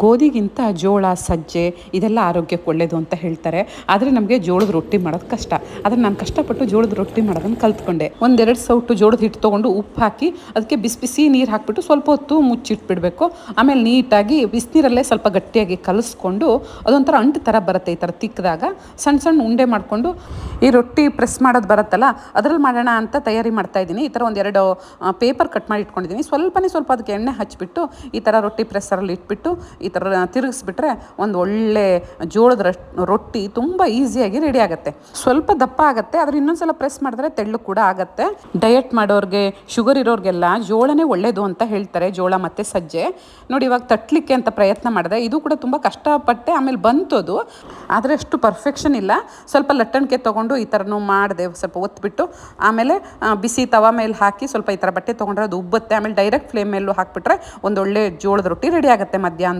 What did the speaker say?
ಗೋಧಿಗಿಂತ ಜೋಳ ಸಜ್ಜೆ ಇದೆಲ್ಲ ಆರೋಗ್ಯಕ್ಕೆ ಒಳ್ಳೆಯದು ಅಂತ ಹೇಳ್ತಾರೆ. ಆದರೆ ನಮಗೆ ಜೋಳದ ರೊಟ್ಟಿ ಮಾಡೋದು ಕಷ್ಟ. ಆದರೆ ನಾನು ಕಷ್ಟಪಟ್ಟು ಜೋಳದ ರೊಟ್ಟಿ ಮಾಡೋದನ್ನು ಕಲ್ತ್ಕೊಂಡೆ. ಒಂದೆರಡು ಸೌಟು ಜೋಳದ ಹಿಟ್ಟು ತೊಗೊಂಡು ಉಪ್ಪು ಹಾಕಿ ಅದಕ್ಕೆ ಬಿಸಿ ಬಿಸಿ ನೀರು ಹಾಕಿಬಿಟ್ಟು ಸ್ವಲ್ಪ ಹೊತ್ತು ಮುಚ್ಚಿಟ್ಬಿಡಬೇಕು. ಆಮೇಲೆ ನೀಟಾಗಿ ಬಿಸಿನೀರಲ್ಲೇ ಸ್ವಲ್ಪ ಗಟ್ಟಿಯಾಗಿ ಕಲಿಸ್ಕೊಂಡು ಅದೊಂಥರ ಅಂಟು ಥರ ಬರುತ್ತೆ. ಈ ಥರ ತಿಕ್ಕಿದಾಗ ಸಣ್ಣ ಸಣ್ಣ ಉಂಡೆ ಮಾಡಿಕೊಂಡು ಈ ರೊಟ್ಟಿ ಪ್ರೆಸ್ ಮಾಡೋದು ಬರುತ್ತಲ್ಲ ಅದರಲ್ಲಿ ಮಾಡೋಣ ಅಂತ ತಯಾರಿ ಮಾಡ್ತಾಯಿದ್ದೀನಿ. ಈ ಥರ ಒಂದೆರಡು ಪೇಪರ್ ಕಟ್ ಮಾಡಿ ಇಟ್ಕೊಂಡಿದ್ದೀನಿ. ಸ್ವಲ್ಪ ಅದಕ್ಕೆ ಎಣ್ಣೆ ಹಚ್ಚಿಬಿಟ್ಟು ಈ ಥರ ರೊಟ್ಟಿ ಪ್ರೆಸ್ಸರಲ್ಲಿ ಇಟ್ಬಿಟ್ಟು ಈ ಥರ ತಿರುಗಿಸ್ಬಿಟ್ರೆ ಒಂದು ಒಳ್ಳೆ ಜೋಳದ ರೊಟ್ಟಿ ತುಂಬ ಈಸಿಯಾಗಿ ರೆಡಿ ಆಗುತ್ತೆ. ಸ್ವಲ್ಪ ದಪ್ಪ ಆಗುತ್ತೆ, ಆದರೆ ಇನ್ನೊಂದ್ಸಲ ಪ್ರೆಸ್ ಮಾಡಿದ್ರೆ ತೆಳ್ಳು ಕೂಡ ಆಗುತ್ತೆ. ಡಯಟ್ ಮಾಡೋರಿಗೆ, ಶುಗರ್ ಇರೋರಿಗೆಲ್ಲ ಜೋಳನೇ ಒಳ್ಳೇದು ಅಂತ ಹೇಳ್ತಾರೆ, ಜೋಳ ಮತ್ತು ಸಜ್ಜೆ. ನೋಡಿ ಇವಾಗ ತಟ್ಟಲಿಕ್ಕೆ ಅಂತ ಪ್ರಯತ್ನ ಮಾಡಿದೆ. ಇದು ಕೂಡ ತುಂಬ ಕಷ್ಟಪಟ್ಟೆ, ಆಮೇಲೆ ಬಂತದು. ಆದರೆ ಅಷ್ಟು ಪರ್ಫೆಕ್ಷನ್ ಇಲ್ಲ. ಸ್ವಲ್ಪ ಲಟ್ಟಣಿಕೆ ತೊಗೊಂಡು ಈ ಥರನೂ ಮಾಡಿದೆ, ಸ್ವಲ್ಪ ಒತ್ಬಿಟ್ಟು ಆಮೇಲೆ ಬಿಸಿ ತವ ಮೇಲೆ ಹಾಕಿ ಸ್ವಲ್ಪ ಈ ಥರ ಬಟ್ಟೆ ತೊಗೊಂಡ್ರೆ ಅದು ಉಬ್ಬುತ್ತೆ. ಆಮೇಲೆ ಡೈರೆಕ್ಟ್ ಫ್ಲೇಮ್ ಮೇಲೂ ಹಾಕಿಬಿಟ್ರೆ ಒಂದೊಳ್ಳೆ ಜೋಳದ ರೊಟ್ಟಿ ರೆಡಿ ಆಗುತ್ತೆ ಮಧ್ಯಾಹ್ನ.